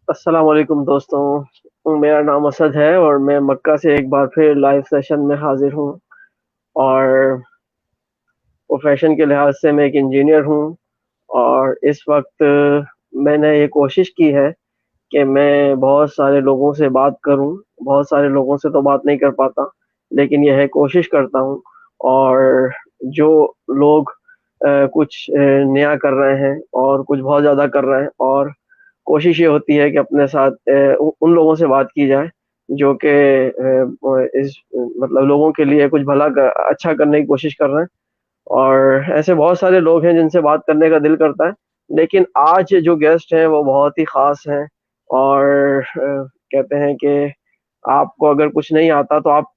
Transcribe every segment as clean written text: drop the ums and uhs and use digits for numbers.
अस्सलाम वालेकुम दोस्तों, मेरा नाम असद है और मैं मक्का से एक बार फिर लाइव सेशन में हाजिर हूँ। और प्रोफेशन के लिहाज से मैं एक इंजीनियर हूँ। और इस वक्त मैंने ये कोशिश की है कि मैं बहुत सारे लोगों से बात करूँ। बहुत सारे लोगों से तो बात नहीं कर पाता, लेकिन यह है कोशिश करता हूँ। और जो लोग कुछ नया कर रहे हैं और कुछ बहुत ज़्यादा कर रहे हैं, और कोशिश ये होती है कि अपने साथ उन लोगों से बात की जाए जो कि इस मतलब लोगों के लिए कुछ अच्छा करने की कोशिश कर रहे हैं। और ऐसे बहुत सारे लोग हैं जिनसे बात करने का दिल करता है, लेकिन आज जो गेस्ट हैं वो बहुत ही ख़ास हैं। और कहते हैं कि आपको अगर कुछ नहीं आता तो आप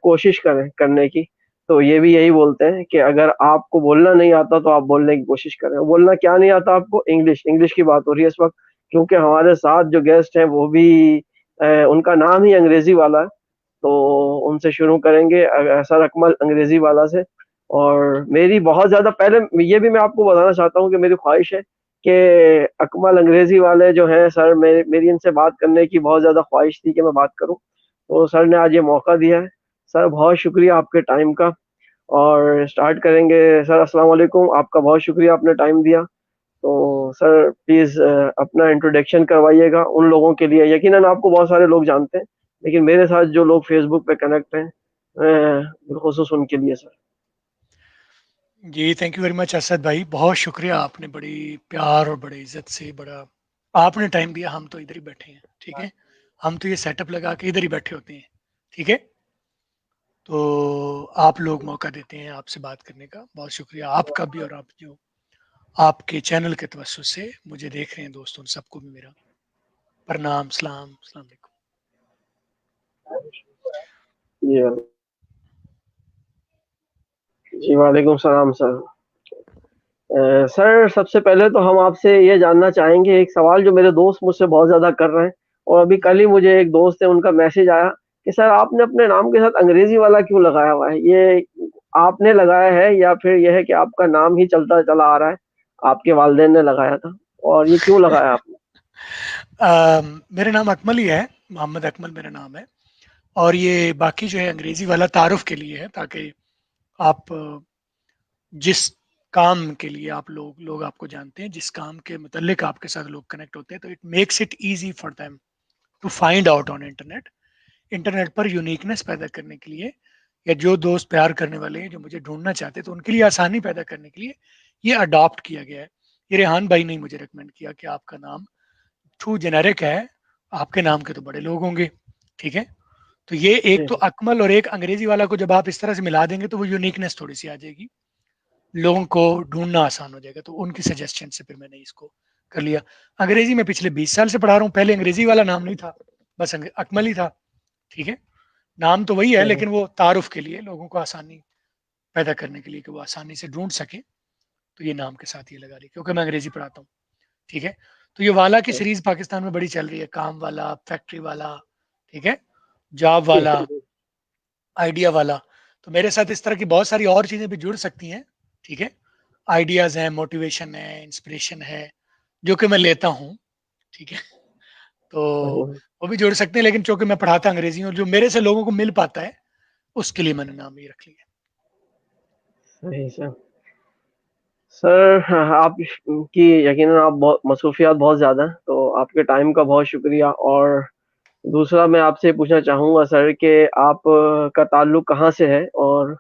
कोशिश करें करने की। तो ये भी यही बोलते हैं कि अगर आपको बोलना नहीं आता तो आप बोलने की कोशिश करें। बोलना क्या नहीं आता आपको? इंग्लिश। इंग्लिश की बात हो रही है इस वक़्त, क्योंकि हमारे साथ जो गेस्ट हैं वो भी उनका नाम ही अंग्रेज़ी वाला है। तो उनसे शुरू करेंगे सर अकमल अंग्रेज़ी वाला से। और मेरी बहुत ज़्यादा पहले ये भी मैं आपको बताना चाहता हूँ कि मेरी ख़्वाहिश है कि अकमल अंग्रेज़ी वाले जो हैं सर, मेरी इनसे बात करने की बहुत ज़्यादा ख़्वाहिश थी कि मैं बात करूँ। तो सर ने आज ये मौका दिया है। सर बहुत शुक्रिया आपके टाइम का। और स्टार्ट करेंगे। सर अस्सलाम वालेकुम, आपका बहुत शुक्रिया आपने टाइम दिया। तो सर प्लीज़ अपना इंट्रोडक्शन करवाइएगा उन लोगों के लिए। यकीनन आपको बहुत सारे लोग जानते हैं, लेकिन मेरे साथ जो लोग फ़ेसबुक पे कनेक्ट हैं बिलख़ुसूस उनके लिए सर। जी, thank you very much Asad भाई, बहुत शुक्रिया। आपने बड़ी प्यार और बड़े इज्जत से बड़ा आपने टाइम दिया। हम तो इधर ही बैठे हैं, ठीक है। हम तो ये सेटअप लगा के इधर ही बैठे होते हैं, ठीक है। तो आप लोग मौका देते हैं आपसे बात करने का, बहुत शुक्रिया आपका भी। और आप जो आपके चैनल के तवज्जुह से मुझे देख रहे हैं दोस्तों, सबको भी मेरा प्रणाम, सलाम, अस्सलाम वालेकुम। जी जी, वालेकुम सलाम सर। सर सबसे पहले तो हम आपसे ये जानना चाहेंगे एक सवाल जो मेरे दोस्त मुझसे बहुत ज़्यादा कर रहे हैं। और अभी कल ही मुझे एक दोस्त है, उनका मैसेज आया कि सर आपने अपने नाम के साथ अंग्रेज़ी वाला क्यों लगाया हुआ है? ये आपने लगाया है या फिर ये है कि आपका नाम ही चलता चला आ रहा है, आपके वालिदैन ने लगाया था? और ये क्यों लगाया आपने? मेरा नाम अकमल ही है, मोहम्मद अकमल मेरा नाम है। और ये बाकी जो है अंग्रेजी वाला तारुफ के लिए है, ताकि आप जिस काम के लिए आप लोग आपको जानते हैं, जिस काम के मुतल्लिक आपके साथ लोग कनेक्ट होते हैं, तो it makes it easy for them to find out on internet. Internet पर यूनिकनेस पैदा करने के लिए, या जो दोस्त प्यार करने वाले हैं जो मुझे ढूंढना चाहते हैं, तो उनके लिए आसानी पैदा करने के लिए ये अडॉप्ट किया गया है। ये रेहान भाई ने मुझे रिकमेंड किया कि आपका नाम टू जेनेरिक है, आपके नाम के तो बड़े लोग होंगे, ठीक है। तो ये एक जी तो सर। अकमल और एक अंग्रेजी वाला को जब आप इस तरह से मिला देंगे तो वो यूनिकनेस थोड़ी सी आ जाएगी, लोगों को ढूंढना आसान हो जाएगा। तो उनकी सजेशन से फिर मैंने इसको कर लिया। अंग्रेजी में पिछले 20 साल से पढ़ा रहा हूँ, पहले अंग्रेजी वाला नाम नहीं था, बस अकमल ही था, ठीक है। नाम तो वही है, हुँ, हुँ। लेकिन वो तारुफ के लिए, लोगों को आसानी पैदा करने के लिए कि वो आसानी से ढूंढ सके, तो ये नाम के साथ ये लगा ली, क्योंकि मैं अंग्रेजी पढ़ाता हूँ, ठीक है। तो ये वाला की सीरीज पाकिस्तान में बड़ी चल रही है, काम वाला, फैक्ट्री वाला, ठीक है, जॉब जी, वाला, जी। आइडिया वाला। तो मेरे साथ इस तरह की बहुत सारी और चीजें भी जुड़ सकती हैं, ठीक है। आइडियाज हैं, मोटिवेशन है, इंस्पिरेशन है, जो कि मैं लेता हूँ, ठीक है। तो हुँ, वो भी जुड़ सकते हैं, लेकिन चूंकि मैं पढ़ाता अंग्रेजी हूँ, जो मेरे से लोगों को मिल पाता है, उसके लिए मैंने नाम ये रख लिया। सही सर। सर आप की यकीनन आप बहुत मसरूफ़ियात बहुत ज़्यादा हैं, तो आपके टाइम का बहुत शुक्रिया। और दूसरा मैं आपसे पूछना चाहूँगा सर कि आप का ताल्लुक कहाँ से है, और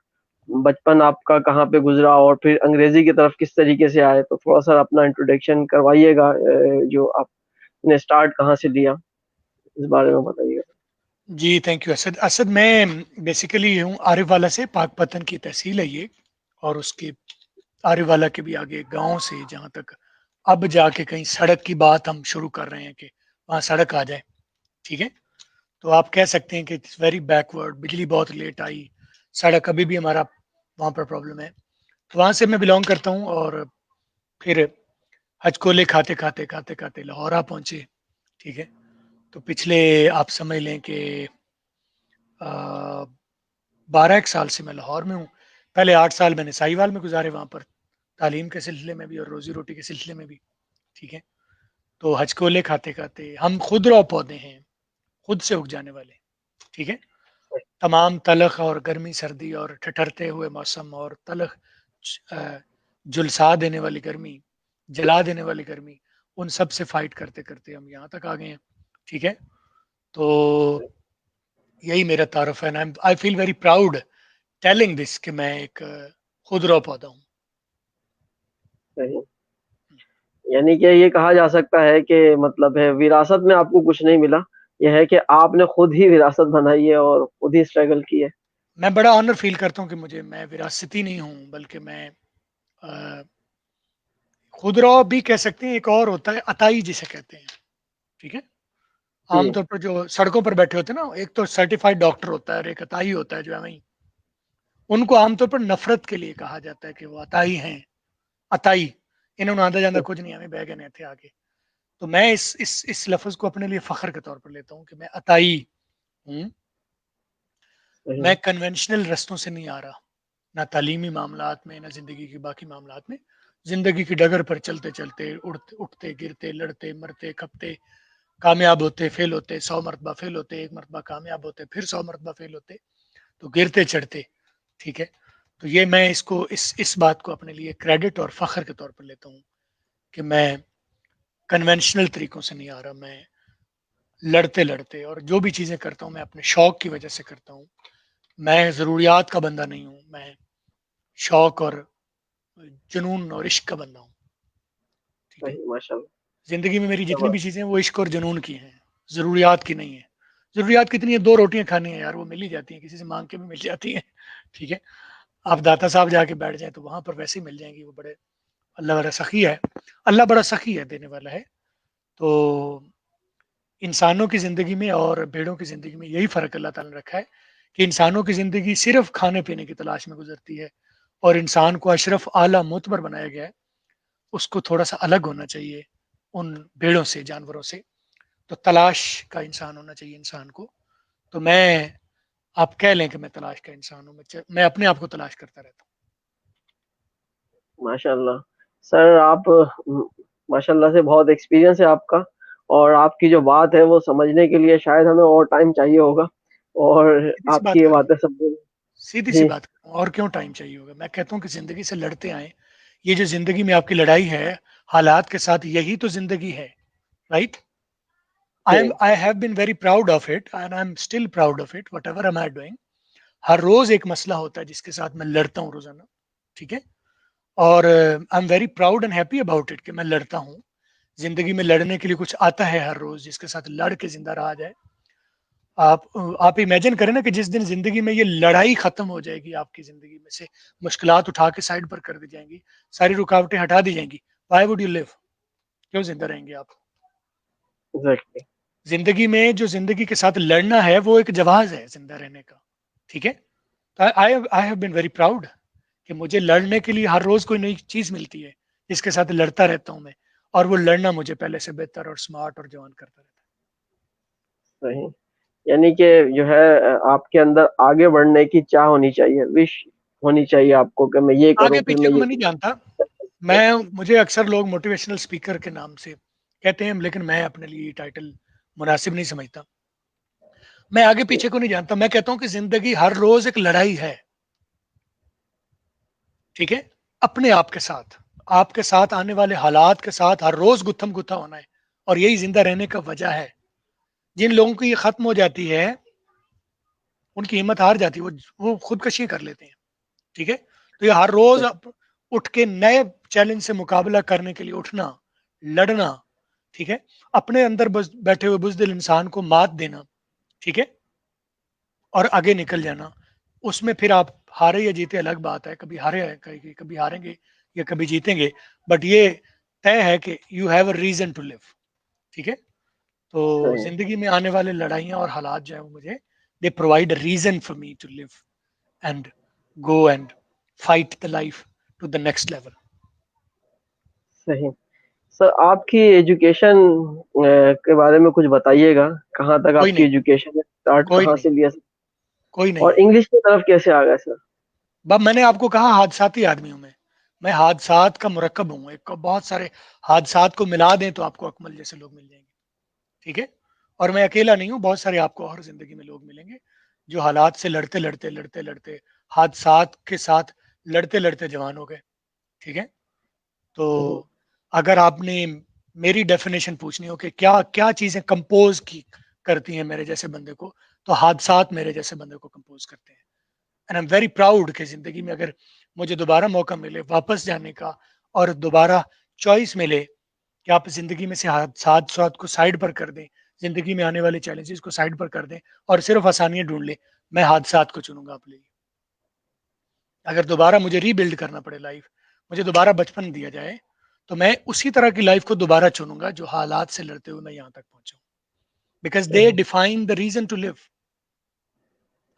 बचपन आपका कहाँ पे गुज़रा, और फिर अंग्रेज़ी की तरफ किस तरीके से आए? तो थोड़ा-सा अपना इंट्रोडक्शन करवाइएगा, जो आपने स्टार्ट कहाँ से लिया, इस बारे में बताइएगा। जी, थैंक यू असद। असद, मैं बेसिकली हूँ आरिफ वाला से, पाकपतन की तहसील है ये। और उसके आरिफ वाला के भी आगे गांव से, जहाँ तक अब जाके कहीं सड़क की बात हम शुरू कर रहे हैं कि वहाँ सड़क आ जाए, ठीक है। तो आप कह सकते हैं कि इट्स वेरी बैकवर्ड, बिजली बहुत लेट आई, सड़क अभी भी हमारा वहाँ पर प्रॉब्लम है। तो वहाँ से मैं बिलोंग करता हूँ। और फिर हजकोले खाते खाते खाते खाते लाहौर आ पहुँचे, ठीक है। तो पिछले आप समझ लें कि 12 एक साल से मैं लाहौर में हूँ। पहले 8 साल मैंने साहिवाल में गुजारे, वहाँ पर तालीम के सिलसिले में भी और रोजी रोटी के सिलसिले में भी, ठीक है। तो हचकोले खाते खाते हम खुदरौ पौधे हैं, खुद से उग जाने वाले, ठीक है। तमाम तलख और गर्मी सर्दी और ठठरते हुए मौसम और तलख झुलसा देने वाली गर्मी, जला देने वाली गर्मी, उन सब से फाइट करते करते हम यहाँ तक आ गए हैं, ठीक है। तो यही मेरा तारुफ है। I feel very proud telling this कि मैं एक खुदरौ पौधा हूँ। सही। यानी कि ये कहा जा सकता है कि मतलब है विरासत में आपको कुछ नहीं मिला, ये है कि आपने खुद ही विरासत बनाई है और खुद ही स्ट्रगल की है। मैं बड़ा ऑनर फील करता हूँ कि मैं विरासती नहीं हूँ, बल्कि मैं खुदरौ भी कह सकते हैं। एक और होता है अताई जिसे कहते हैं, ठीक है। जी। आमतौर पर जो सड़कों पर बैठे होते हैं ना, एक तो सर्टिफाइड डॉक्टर होता है और एक अताई होता है जो है वही, उनको आमतौर पर नफरत के लिए कहा जाता है कि वो अताई हैं। अताई, इन्होंने आधा जाना कुछ नहीं, हमें बह गए थे आगे। तो मैं इस लफ्ज को अपने लिए फख्र के तौर पर लेता हूँ कि मैं अताई हूँ। सही। मैं कन्वेंशनल रस्तों से नहीं आ रहा, ना तालीमी मामलात में, ना जिंदगी के बाकी मामलात में। जिंदगी की डगर पर चलते चलते, उड़ते उठते गिरते, लड़ते मरते खपते, कामयाब होते फेल होते, 100 मरतबा फेल होते, एक मरतबा कामयाब होते, फिर 100 मरतबा फेल होते, तो गिरते चढ़ते, ठीक है। तो ये मैं इसको इस बात को अपने लिए क्रेडिट और फख्र के तौर पर लेता हूँ कि मैं कन्वेंशनल तरीकों से नहीं आ रहा। मैं लड़ते लड़ते, और जो भी चीज़ें करता हूँ मैं अपने शौक की वजह से करता हूँ। मैं ज़रूरियात का बंदा नहीं हूँ, मैं शौक और जुनून और इश्क का बंदा हूँ, ठीक है। सही, माशाल्लाह। ज़िंदगी में मेरी क्या जितनी बात। भी चीज़ें हैं वो इश्क और जुनून की हैं, ज़रूरियात की नहीं है। ज़रूरियात कितनी है, 2 रोटियां खानी है यार, वो मिल ही जाती हैं, किसी से मांग के भी मिल जाती हैं, ठीक है। आप दाता साहब जाके बैठ जाए तो वहां पर वैसे ही मिल जाएंगी, वो बड़े, अल्लाह बड़ा सखी है। अल्लाह बड़ा सखी है, देने वाला है। तो इंसानों की ज़िंदगी में और भेड़ों की ज़िंदगी में यही फ़र्क अल्लाह ताला ने रखा है कि इंसानों की ज़िंदगी सिर्फ खाने पीने की तलाश में गुजरती है, और इंसान को अशरफ आला मोतबर बनाया गया है। उसको थोड़ा सा अलग होना चाहिए उन भेड़ों से, जानवरों से। तो तलाश का इंसान होना चाहिए इंसान को। तो मैं, आप कह लें कि मैं तलाश का इंसान हूँ। मैं अपने आप को तलाश करता रहता माशाल्लाह। सर आप माशाल्लाह से बहुत एक्सपीरियंस है आपका, और आपकी जो बात है वो समझने के लिए शायद हमें और टाइम चाहिए होगा, और हूँ। सीधी सी बात आपकी ये करूँ, बातें समझ। सीधी सी जी। बात करूँ, और क्यों टाइम चाहिए होगा। मैं कहता हूँ कि जिंदगी से लड़ते आए। ये जो जिंदगी में आपकी लड़ाई है हालात के साथ, यही तो जिंदगी है, राइट। जी। I have been very proud of it and I am still proud of it, whatever am I doing. हर रोज एक मसला होता है जिसके साथ मैं लड़ता हूँ रोजाना, ठीक है। और आई am very proud and happy about it कि मैं लड़ता हूँ। जिंदगी में लड़ने के लिए कुछ आता है हर रोज जिसके साथ लड़ के जिंदा रहा जाए। आप इमेजिन करें ना कि जिस दिन जिंदगी में ये लड़ाई खत्म हो जाएगी, आपकी जिंदगी में से मुश्किलात उठा के साइड पर कर दी जाएंगी, सारी रुकावटें हटा दी जाएंगी, व्हाई वुड यू लिव, क्यों जिंदा रहेंगे आप। एग्जैक्टली। जिंदगी में जो जिंदगी के साथ लड़ना है वो एक जवाब है जिंदा रहने का, ठीक है। तो I I have been very proud कि मुझे लड़ने के लिए हर रोज कोई नई चीज मिलती है जिसके साथ लड़ता रहता हूं मैं, और वो लड़ना मुझे पहले से बेहतर और स्मार्ट और जवान करता रहता सही। यानी कि जो है आपके अंदर आगे बढ़ने की चाह होनी चाहिए, विश होनी चाहिए आपको कि मैं ये है। करूँ, आगे फिर पीछे मैं को ये मैं नहीं जानता। मैं, मुझे अक्सर लोग मोटिवेशनल स्पीकर के नाम से कहते हैं, लेकिन मैं अपने लिए टाइटल मुनासिब नहीं समझता। मैं आगे करूँ। पीछे को नहीं जानता, मैं कहता हूं कि जिंदगी हर रोज एक लड़ाई है, ठीक है। अपने आप के साथ, आपके साथ आने वाले हालात के साथ हर रोज गुत्थम गुत्था होना है, और यही जिंदा रहने का वजह है। जिन लोगों की ये खत्म हो जाती है, उनकी हिम्मत हार जाती है, वो खुदकशी कर लेते हैं, ठीक है। तो ये हर रोज उठ के नए चैलेंज से मुकाबला करने के लिए उठना, लड़ना, ठीक है। अपने अंदर बैठे हुए बुजदिल इंसान को मात देना, ठीक है, और आगे निकल जाना। उसमें फिर आप हारे या जीते अलग बात है, कभी हारे, कभी हारेंगे या कभी जीतेंगे, बट ये तय है कि you have a reason to live, ठीक है। तो सही। जिंदगी में आने वाले लड़ाइयाँ और हालात जो है वो मुझे, they provide a reason for me to live and go and fight the life to the next level. सही। सर आपकी एजुकेशन के बारे में कुछ बताइएगा, कहाँ तक कोई आपकी नहीं, एजुकेशन है, स्टार्ट कोई कहाँ नहीं, से लिया, कोई नहीं और है। इंग्लिश की तरफ कैसे आ गए सर? बब मैंने आपको कहा हादसाती आदमी हूं मैं। मैं हादसात का मुरक्कब हूँ, एक बहुत सारे हादसात को मिला दें तो आपको अकमल जैसे लोग मिल जाएंगे, ठीक है। और मैं अकेला नहीं हूँ, बहुत सारे आपको हर जिंदगी में लोग मिलेंगे जो हालात से लड़ते लड़ते लड़ते लड़ते हादसात के साथ लड़ते लड़ते जवान हो गए, ठीक है। तो अगर आपने मेरी डेफिनेशन पूछनी हो कि क्या क्या चीजें कंपोज की करती हैं मेरे जैसे बंदे को, तो हादसात मेरे जैसे बंदे को कंपोज करते हैं। And I am very proud कि जिंदगी में अगर मुझे दोबारा मौका मिले वापस जाने का और दोबारा चॉइस मिले कि आप जिंदगी में से हादसात को साइड पर कर दें, जिंदगी में आने वाले चैलेंजेस को साइड पर कर दें और सिर्फ आसानियां ढूंढ लें, मैं हादसात को चुनूंगा अपने लिए। अगर दोबारा मुझे रीबिल्ड करना पड़े लाइफ, मुझे दोबारा बचपन दिया जाए, तो मैं उसी तरह की लाइफ को दोबारा चुनूंगा जो हालात से लड़ते हुए मैं यहाँ तक पहुंचा, because they define the reason to live.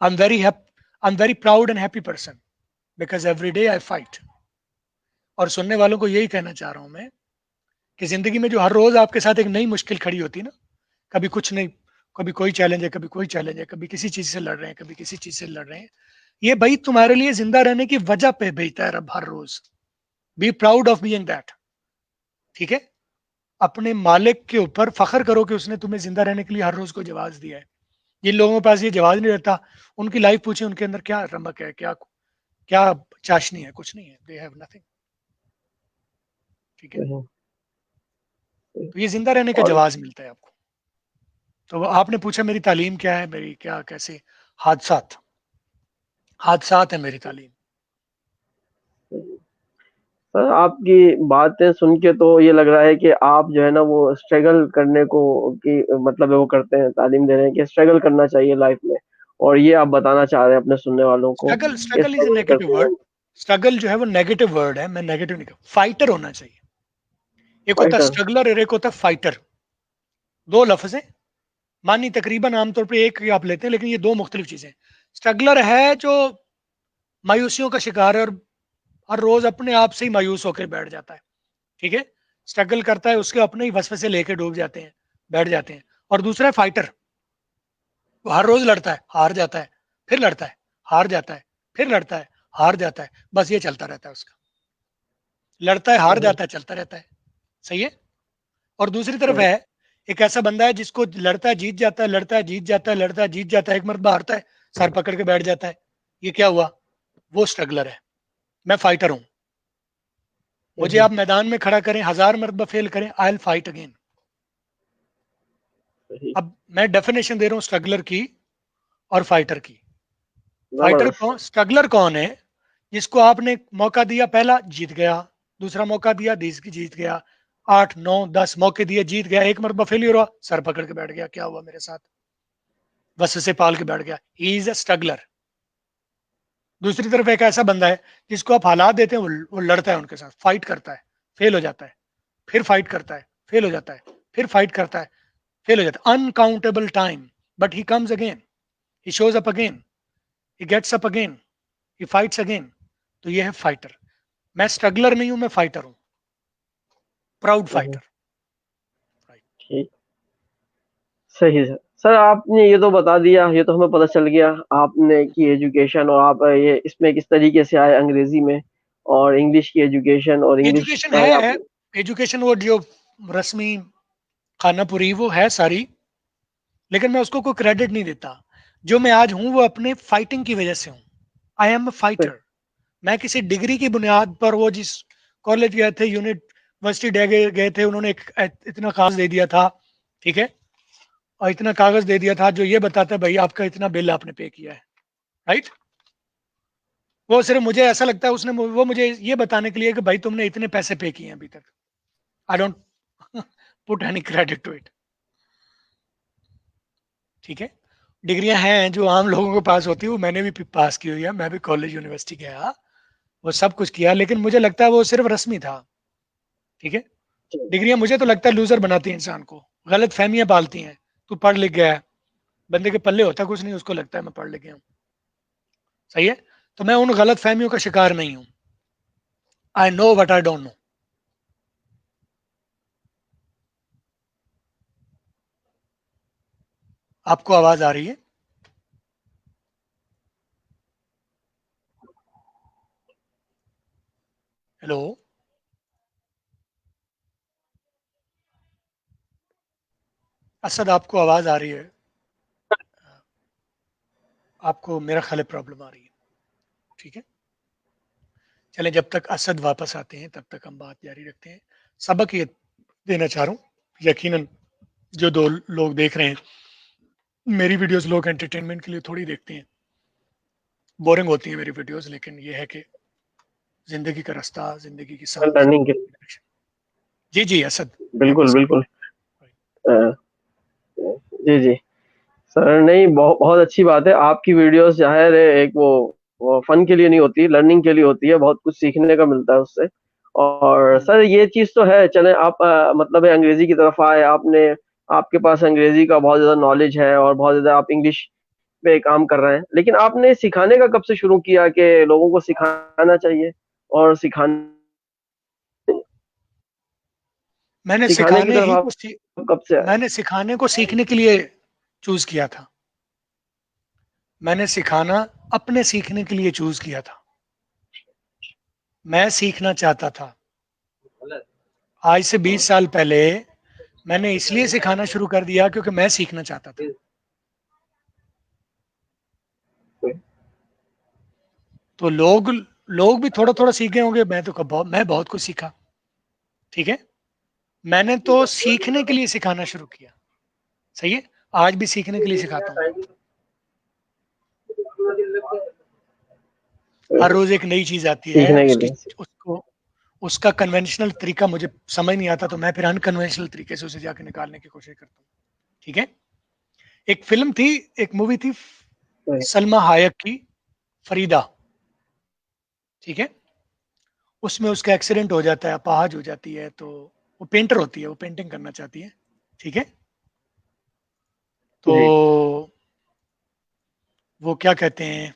I am very I am very proud and happy person because every day I fight. और सुनने वालों को यही कहना चाह रहा हूं मैं कि जिंदगी में जो हर रोज आपके साथ एक नई मुश्किल खड़ी होती है ना, कभी कुछ नहीं, कभी कोई चैलेंज है, कभी कोई चैलेंज है, कभी किसी चीज से लड़ रहे हैं, कभी किसी चीज से लड़ रहे हैं, ये भाई तुम्हारे लिए जिंदा रहने की वजह पे भेजता है रब हर रोज। Be proud of being that, ठीक है। अपने मालिक के ऊपर फख्र करो कि उसने तुम्हें जिंदा रहने के लिए हर रोज को जवाब दिया है। जिन लोगों के पास ये जवाब नहीं रहता, उनकी लाइफ पूछे उनके अंदर क्या रमक है, क्या क्या चाशनी है, कुछ नहीं है, दे हैव नथिंग, ठीक है। तो ये जिंदा रहने का और जवाब मिलता है आपको। तो आपने पूछा मेरी तालीम क्या है, मेरी क्या कैसे, हादसात, हादसात है मेरी तालीम। सर आपकी बातें सुन के तो ये लग रहा है कि आप जो है ना वो स्ट्रगल करने को की मतलब वो करते हैं, तालीम दे रहे हैं कि स्ट्रगल करना चाहिए लाइफ में, और ये आप बताना चाह रहे हैं अपने सुनने वालों को स्ट्रगल, कि struggle is a struggle negative करते वर्ड। हैं। स्ट्रगल जो है वो नेगेटिव वर्ड है, मैं नेगेटिव नहीं, फाइटर होना चाहिए। एक होता है फाइटर। स्ट्रगलर और एक होता है फाइटर। दो लफ्ज है, मानी तकरीबन आमतौर पे एक ही आप लेते हैं, लेकिन ये दो मुख्तलिफ चीजें। स्ट्रगलर है जो मायूसियों का शिकार है और हर रोज अपने आप से ही मायूस होकर बैठ जाता है, ठीक है। स्ट्रगल करता है, उसके अपने ही वसवसे लेके डूब जाते हैं, बैठ जाते हैं। और दूसरा है फाइटर, वो हर रोज लड़ता है, हार जाता है, फिर लड़ता है, हार जाता है, फिर लड़ता है, हार जाता है, बस ये चलता रहता है उसका। लड़ता है, हार जाता है, चलता रहता है, सही है। और दूसरी तरफ है एक ऐसा बंदा है जिसको लड़ता है जीत जाता है, लड़ता है जीत जाता है, लड़ता है जीत जाता है, एक मरतबा हारता है, सर पकड़ के बैठ जाता है, ये क्या हुआ, वो स्ट्रगलर है। मैं फाइटर हूं, मुझे आप मैदान में खड़ा करें, 1000 मरतबा फेल करें, आई विल फाइट अगेन। अब मैं डेफिनेशन दे रहा हूं स्ट्रगलर की और फाइटर की। फाइटर जबरदस्त। कौन, स्ट्रगलर कौन है, जिसको आपने मौका दिया, पहला जीत गया, दूसरा मौका दिया, जीत गया, 8 9 10 मौके दिए, जीत गया, एक मरतबा फेलियर हुआ, सर पकड़ के बैठ गया, क्या हुआ मेरे साथ, बस से पाल के बैठ गया, ही इज अ स्ट्रगलर। दूसरी तरफ एक ऐसा बंदा है जिसको आप हालात देते हैं, वो लड़ता है उनके साथ, फाइट करता है, फेल हो जाता है, फिर फाइट करता है, फेल हो जाता है, फिर फाइट करता है, फेल हो जाता है, uncountable time, but he comes again, he shows up again, he gets up again, he fights again. तो ये है फाइटर। मैं स्ट्रगलर नहीं हूं, मैं फाइटर हूं, प्राउड फाइटर। ठीक। सही सर। सर आपने ये तो बता दिया, ये तो हमें पता चल गया आपने की एजुकेशन, और आप ये इसमें किस तरीके से आए अंग्रेजी में, और इंग्लिश की एजुकेशन और इंग्लिश एजुकेशन का है है, आपने। एजुकेशन वो जो रस्मी खानापुरी वो है सारी, लेकिन मैं उसको कोई क्रेडिट नहीं देता। जो मैं आज हूं वो अपने फाइटिंग की वजह से हूं। I am a fighter. मैं किसी डिग्री की बुनियाद पर, वो जिस कॉलेज गए थे, यूनिवर्सिटी गए थे, उन्होंने इतना कागज दे दिया था, ठीक है, और इतना कागज दे दिया था जो ये बताता है भाई आपका इतना बिल आपने पे किया है, राइट। वो सिर्फ, मुझे ऐसा लगता है उसने वो मुझे ये बताने के लिए कि भाई तुमने इतने पैसे पे किए हैं अभी तक। I don't put any credit to it, ठीक है। डिग्रियां हैं जो आम लोगों के पास होती है, वो मैंने भी पास की हुई है, मैं भी कॉलेज यूनिवर्सिटी गया, वो सब कुछ किया, लेकिन मुझे लगता है वो सिर्फ रस्मी था, ठीक है। डिग्रियां मुझे तो लगता है लूजर बनाती हैं इंसान को, गलत फहमियां पालती हैं। तू पढ़ लिख गया है, बंदे के पल्ले होता कुछ नहीं, उसको लगता है मैं पढ़ लिख गया हूँ, सही है। तो मैं उन गलत फहमियों का शिकार नहीं हूं। I know what I don't know. आपको आवाज आ रही है? हेलो, असद आपको आवाज आ रही है? आपको मेरा ख्याल है प्रॉब्लम आ रही है। ठीक है, चलें, जब तक असद वापस आते हैं तब तक हम बात जारी रखते हैं। सबक ये देना चाह रहा हूँ, यकीनन जो दो लोग देख रहे हैं मेरी वीडियोस, लोग एंटरटेनमेंट के लिए थोड़ी देखते हैं, बोरिंग होती है मेरी वीडियोस, लेकिन ये है कि जिंदगी का रास्ता, जिंदगी की समझ। लर्निंग के लिए। जी जी असद, बिल्कुल, वापस आ बिल्कुल। अ, जी, जी। सर नहीं, बहुत अच्छी बात है। आपकी वीडियोज़ ज़ाहिर है एक वो फ़न के लिए नहीं होती, लर्निंग के लिए होती है, बहुत कुछ सीखने का मिलता है उससे। और हम्म। सर ये चीज़ तो है, चलें आप मतलब है अंग्रेज़ी की तरफ आए, आपके पास अंग्रेज़ी का बहुत ज़्यादा नॉलेज है और बहुत ज़्यादा आप इंग्लिश पे काम कर रहे हैं। लेकिन आपने सिखाने का कब से शुरू किया कि लोगों को सिखाना चाहिए और मैंने सिखाने की सिखाने तरफ ही आप को कब से आए? मैंने सिखाने को सीखने के लिए चूज किया था। मैंने सिखाना अपने सीखने के लिए चूज किया था। मैं सीखना चाहता था। आज से 20 साल पहले मैंने इसलिए सिखाना शुरू कर दिया क्योंकि मैं सीखना चाहता था। तो लोग लोग भी थोड़ा थोड़ा सीखे होंगे। मैं बहुत कुछ सीखा। ठीक है, मैंने तो सीखने के लिए सिखाना शुरू किया। सही है, आज भी सीखने के लिए सिखाता हूँ। हर रोज एक नई चीज आती है, सीखने के उसकी लिए। उसको उसका कन्वेंशनल तरीका मुझे समझ नहीं आता, तो मैं फिर अनकन्वेंशनल तरीके से उसे जाके निकालने की कोशिश करता हूँ। ठीक है, एक फिल्म थी, एक मूवी थी सलमा हायक की, फरीदा। ठीक है, उसमें उसका एक्सीडेंट हो जाता है, अपाहज हो जाती है, तो वो पेंटर होती है, वो पेंटिंग करना चाहती है। ठीक है, तो जी, वो क्या कहते हैं,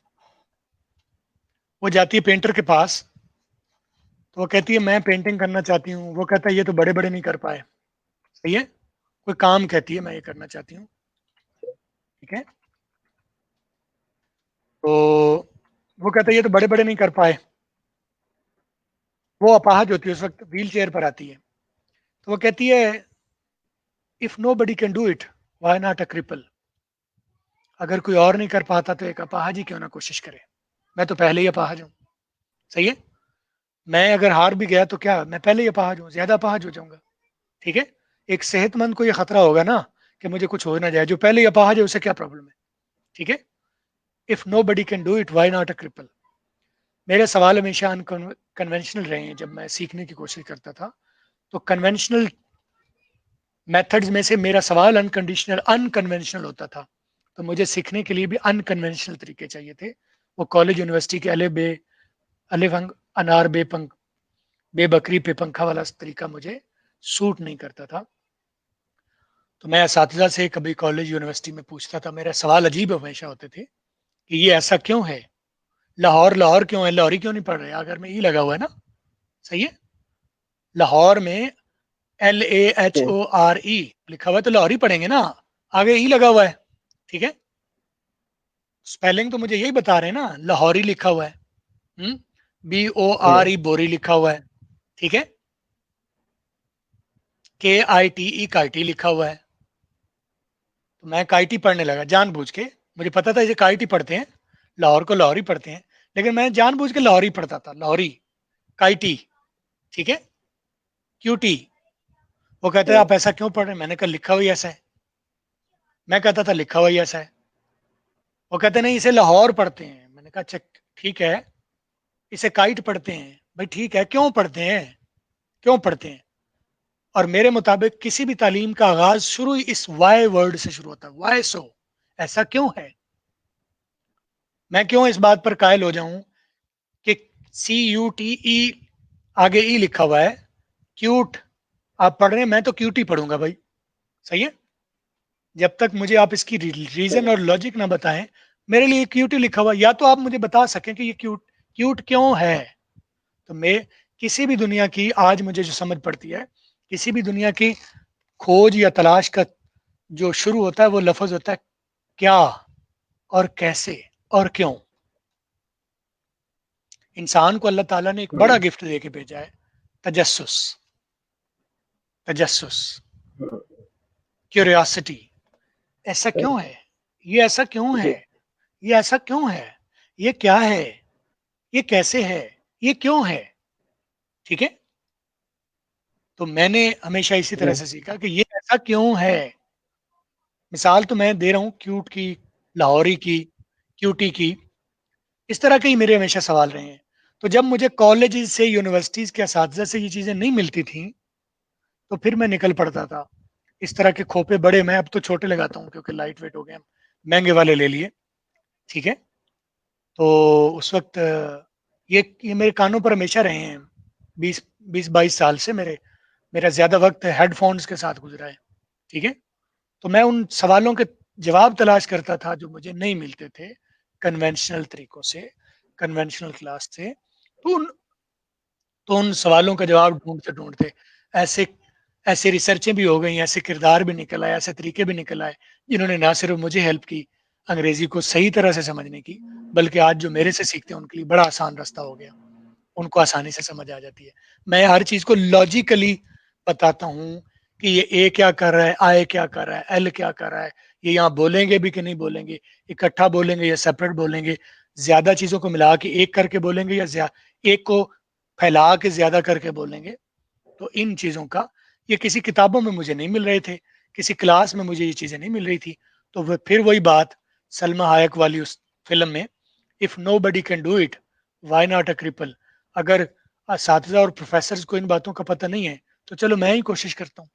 वो जाती है पेंटर के पास। तो वो कहती है मैं पेंटिंग करना चाहती हूँ। वो कहता है ये तो बड़े बड़े नहीं कर पाए। सही है, कोई काम कहती है मैं ये करना चाहती हूँ। ठीक है, तो वो कहता है ये तो बड़े बड़े नहीं कर पाए। वो अपाहज होती है, उस वक्त व्हील चेयर पर आती है। तो वो कहती है if nobody can do it, why not a cripple. अगर कोई और नहीं कर पाता तो एक अपाहज ही क्यों ना कोशिश करे। मैं तो पहले ही अपाहज हूँ। सही है, मैं अगर हार भी गया तो क्या, मैं पहले ही अपाहज हूँ, ज्यादा अपाहज हो जाऊंगा। ठीक है, एक सेहतमंद को ये खतरा होगा ना कि मुझे कुछ हो ना जाए। जो पहले ही अपाहज है उसे क्या प्रॉब्लम है। ठीक है, if nobody can do it why not a cripple. मेरे सवाल हमेशा अनकन्वेंशनल रहे हैं। जब मैं सीखने की कोशिश करता था तो कन्वेंशनल मेथड्स में से मेरा सवाल अनकन्वेंशनल होता था। तो मुझे सीखने के लिए भी अनकन्वेंशनल तरीके चाहिए थे। वो कॉलेज यूनिवर्सिटी के अलिफ अनार बेबकरी पे पंखा वाला तरीका मुझे सूट नहीं करता था। तो मैं असातिज़ा से कभी कॉलेज यूनिवर्सिटी में पूछता था, मेरे सवाल अजीब हमेशा होते थे कि ये ऐसा क्यों है, लाहौर लाहौर क्यों है, लाहौरी क्यों नहीं पढ़ रहे, अगर में ई लगा हुआ है ना। सही है, लाहौर में LAHORE लिखा हुआ है तो लाहौरी पढ़ेंगे ना, आगे ई लगा हुआ है। ठीक है, स्पेलिंग तो मुझे यही बता रहे हैं ना, लाहौरी लिखा हुआ है। BORE बोरी लिखा हुआ है। ठीक है, KITE काइटी लिखा हुआ है। तो मैं काइटी पढ़ने लगा जानबूझ के। मुझे पता था इसे काइटी पढ़ते हैं, लाहौर को लाहौरी पढ़ते हैं, लेकिन मैं जानबूझ के लाहौरी पढ़ता था, लाहौरी काइटी। ठीक है, QT। वो कहते हैं आप ऐसा क्यों पढ़ रहे हैं, मैंने कहा लिखा हुआ ही ऐसा है। मैं कहता था लिखा हुआ ही ऐसा है। वो कहते नहीं इसे लाहौर पढ़ते हैं। मैंने कहा अच्छा ठीक है, इसे काइट पढ़ते हैं। भाई ठीक है, क्यों पढ़ते हैं, क्यों पढ़ते हैं। और मेरे मुताबिक किसी भी तालीम का आगाज शुरू ही इस वाई वर्ड से शुरू होता है, वाई सो, ऐसा क्यों है। मैं क्यों इस बात पर कायल हो जाऊं कि CUTE आगे ई लिखा हुआ है, क्यूट आप पढ़ रहे हैं, मैं तो क्यूटी पढ़ूंगा भाई। सही है, जब तक मुझे आप इसकी रीजन और लॉजिक ना बताएं, मेरे लिए क्यूटी लिखा हुआ, या तो आप मुझे बता सकें कि ये क्यूट क्यूट क्यों है। तो मैं किसी भी दुनिया की, आज मुझे जो समझ पड़ती है, किसी भी दुनिया की खोज या तलाश का जो शुरू होता है वो लफ्ज होता है क्या और कैसे और क्यों। इंसान को अल्लाह ताला ने एक बड़ा हम्म, गिफ्ट दे के भेजा है, तजस्सुस। तजस्सुस, हम्म, क्यूरियोसिटी। ऐसा सही। क्यों है? ये ऐसा क्यों है? जी। ये ऐसा क्यों है? ये क्या है? ये कैसे है? ये क्यों है? ठीक है। तो मैंने हमेशा इसी जी। तरह से सीखा कि ये ऐसा क्यों है। मिसाल तो मैं दे रहा हूं क्यूट की, लाहौरी की, क्यूटी की। इस तरह के ही मेरे हमेशा सवाल रहे हैं। तो जब मुझे कॉलेज से, यूनिवर्सिटीज के असातिज़ा से ये चीजें नहीं मिलती थी, तो फिर मैं निकल पड़ता था। इस तरह के खोपे बड़े, मैं अब तो छोटे लगाता हूँ क्योंकि लाइट वेट हो गए, महंगे वाले ले लिए। ठीक है। तो उस वक्त ये मेरे कानों पर हमेशा रहे हैं। 20 22 साल से मेरा ज्यादा वक्त हेडफोन्स के साथ गुजरा है। ठीक है। तो मैं उन सवालों के जवाब तलाश करता था जो मुझे नहीं मिलते थे कन्वेंशनल तरीकों से, कन्वेंशनल क्लास से। तो उन सवालों का जवाब ढूंढते ढूंढते ऐसे ऐसे रिसर्चें भी हो गई, ऐसे किरदार भी निकल आए, ऐसे तरीके भी निकल आए, जिन्होंने ना सिर्फ मुझे हेल्प की अंग्रेजी को सही तरह से समझने की, बल्कि आज जो मेरे से सीखते हैं उनके लिए बड़ा आसान रास्ता हो गया। उनको आसानी से समझ आ जाती है। मैं हर चीज को लॉजिकली बताता हूँ कि ये ए क्या कर रहा है, आई क्या कर रहा है, एल क्या कर रहा है, ये यहाँ बोलेंगे भी कि नहीं बोलेंगे, इकट्ठा बोलेंगे या सेपरेट बोलेंगे, ज्यादा चीजों को मिला के एक करके बोलेंगे या एक को फैला के ज्यादा करके बोलेंगे। तो इन चीजों का, ये किसी किताबों में मुझे नहीं मिल रहे थे, किसी क्लास में मुझे ये चीजें नहीं मिल रही थी। तो वह फिर वही बात, सलमा हायक वाली उस फिल्म में, if nobody can do it, why not a cripple. अगर साथीजा और प्रोफेसर को इन बातों का पता नहीं है, तो चलो मैं ही कोशिश करता हूँ।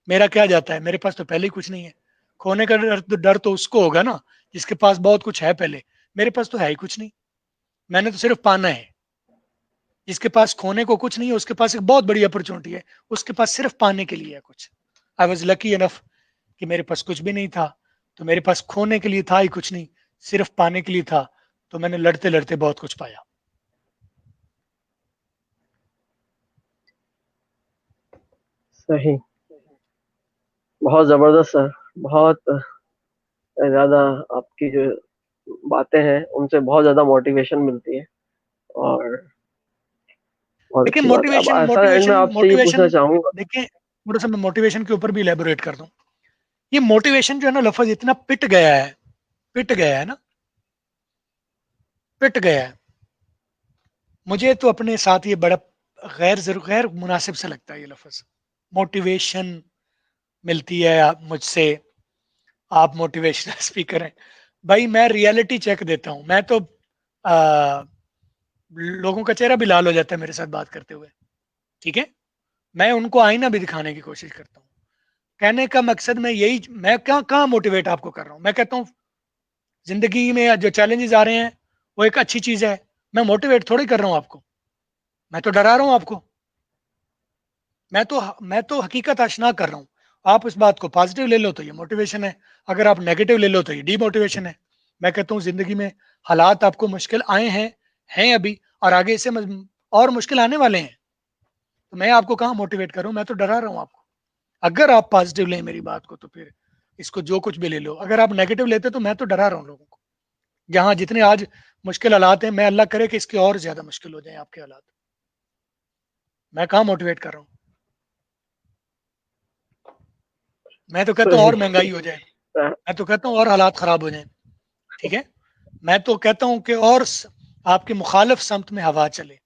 मेरा क्या जाता है, मेरे पास तो पहले ही कुछ नहीं है। खोने का डर तो उसको होगा ना जिसके पास बहुत कुछ है पहले। मेरे पास तो है ही कुछ नहीं, मैंने तो सिर्फ पाना है। जिसके पास खोने को कुछ नहीं है, उसके पास एक बहुत बड़ी अपॉर्चुनिटी है, उसके पास सिर्फ पाने के लिए है कुछ। आई वॉज लकी इनफ कि मेरे पास कुछ भी नहीं था, तो मेरे पास खोने के लिए था ही कुछ नहीं, सिर्फ पाने के लिए था। तो मैंने लड़ते लड़ते बहुत कुछ पाया। सही। बहुत जबरदस्त सर। बहुत ज्यादा आपकी जो बातें हैं उनसे बहुत ज्यादा मोटिवेशन मिलती है, और बहुत देखिए अच्छी बात है। अब मोटिवेशन सर एंड में मोटिवेशन आपसे ये मोटिवेशन पूछना चाहूंगा। देखिए, थोड़ा सा मैं मोटिवेशन के ऊपर भी इलेबोरेट कर दूं। ये मोटिवेशन जो है ना, लफज इतना पिट गया है, पिट गया है ना, पिट गया है। मुझे तो अपने साथ ये बड़ा गैर मुनासिब सा लगता है ये लफज। मोटिवेशन मिलती है मुझसे, आप मोटिवेशनल स्पीकर हैं। भाई मैं रियलिटी चेक देता हूं। मैं तो आ, लोगों का चेहरा भी लाल हो जाता है मेरे साथ बात करते हुए। ठीक है। मैं उनको आईना भी दिखाने की कोशिश करता हूँ। कहने का मकसद मैं यही, मैं क्या कहाँ मोटिवेट आपको कर रहा हूँ। मैं कहता हूँ जिंदगी में जो चैलेंजेस आ रहे हैं वो एक अच्छी चीज है। मैं मोटिवेट थोड़ी कर रहा हूँ आपको, मैं तो डरा रहा हूँ आपको। मैं तो हकीकत आशना कर रहा हूँ। आप इस बात को पॉजिटिव ले लो तो ये मोटिवेशन है, अगर आप नेगेटिव ले लो तो ये डीमोटिवेशन है। मैं कहता हूँ जिंदगी में हालात आपको मुश्किल आए हैं अभी, और आगे इससे और मुश्किल आने वाले हैं। तो मैं आपको कहाँ मोटिवेट करूँ, मैं तो डरा रहा हूँ आपको। अगर आप पॉजिटिव लें मेरी बात को तो फिर इसको जो कुछ भी ले लो। अगर आप नेगेटिव लेते तो मैं तो डरा रहा हूँ लोगों को। जहां जितने आज मुश्किल हालात हैं, मैं अल्लाह करे कि इसके और ज्यादा मुश्किल हो जाए आपके हालात। मैं कहाँ मोटिवेट कर रहा हूँ। मैं तो कहता हूँ सही। और महंगाई हो जाए, मैं तो कहता हूँ और हालात खराब हो जाए। ठीक है। मैं तो कहता हूँ कि और आपके मुखालिफ समत में हवा चले।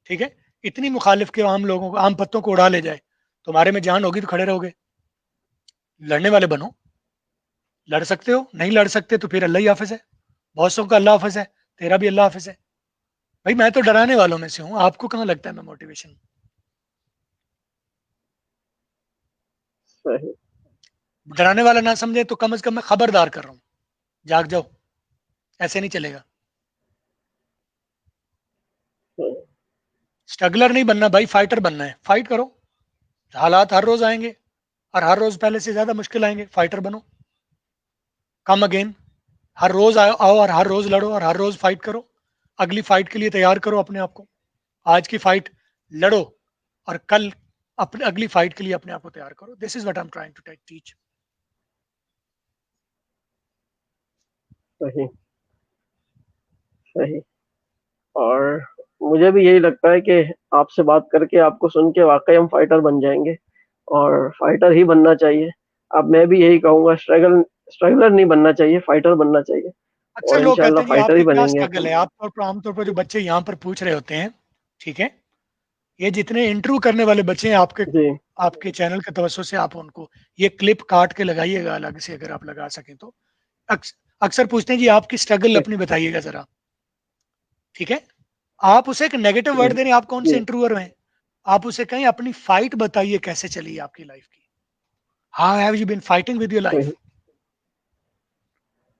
ठीक है। इतनी मुखालिफ के आम लोगों को, आम पत्तों को उड़ा ले जाए। तुम्हारे में जान होगी तो खड़े रहोगे, लड़ने वाले बनो। लड़ सकते हो, नहीं लड़ सकते तो फिर अल्लाह ही हाफिज है। बहुत सौ का अल्लाह हाफिज है, तेरा भी अल्लाह हाफिज है। भाई मैं तो डराने वालों में से हूँ, आपको कहाँ लगता है मैं मोटिवेशन। सही। डराने वाला ना समझे तो कम से कम मैं खबरदार कर रहा हूँ, जाग जाओ, ऐसे नहीं चलेगा। सही। स्ट्रगलर नहीं बनना भाई, फाइटर बनना है। फाइट करो, हालात हर रोज आएंगे, और हर रोज पहले से ज्यादा मुश्किल आएंगे। फाइटर बनो, कम अगेन। हर रोज आओ और हर रोज लड़ो और हर रोज फाइट करो। अगली फाइट के लिए तैयार करो अपने आप को। आज की फाइट लड़ो, और कल अपने अगली फाइट के लिए अपने आप को तैयार करो। This is what I am trying to teach. सही। सही। और मुझे भी यही लगता है कि आपसे बात करके, आपको सुन के वाक़ई हम फाइटर बन जाएँगे और फाइटर ही बनना चाहिए। अब मैं भी यही कहूँगा, स्ट्रगलर नहीं बनना चाहिए, फाइटर बनना चाहिए अक्सर और लोग कहते इंशाल्लाह हैं जी फाइटर ही आपकी क्या बनेंगे स्ट्रगल अपन। है, आमतौर पर जो बच्चे यहाँ पर पूछ रहे होते हैं, ठीक है, ये जितने इंटरव्यू करने वाले बच्चे हैं आपके जी, आपके चैनल के तवज्जो से आप उनको ये क्लिप काट के लगाइएगा अलग से, अगर आप लगा सकें तो। अक्सर पूछते हैं जी आपकी स्ट्रगल जी, अपनी बताइएगा जरा, ठीक है। आप उसे एक नेगेटिव जी, वर्ड दे रहे हैं, आप कौन से जी, इंटरव्यूअर हैं। आप उसे कहें अपनी फाइट बताइए कैसे चली है आपकी लाइफ की, how have you been fighting with your सही, लाइफ,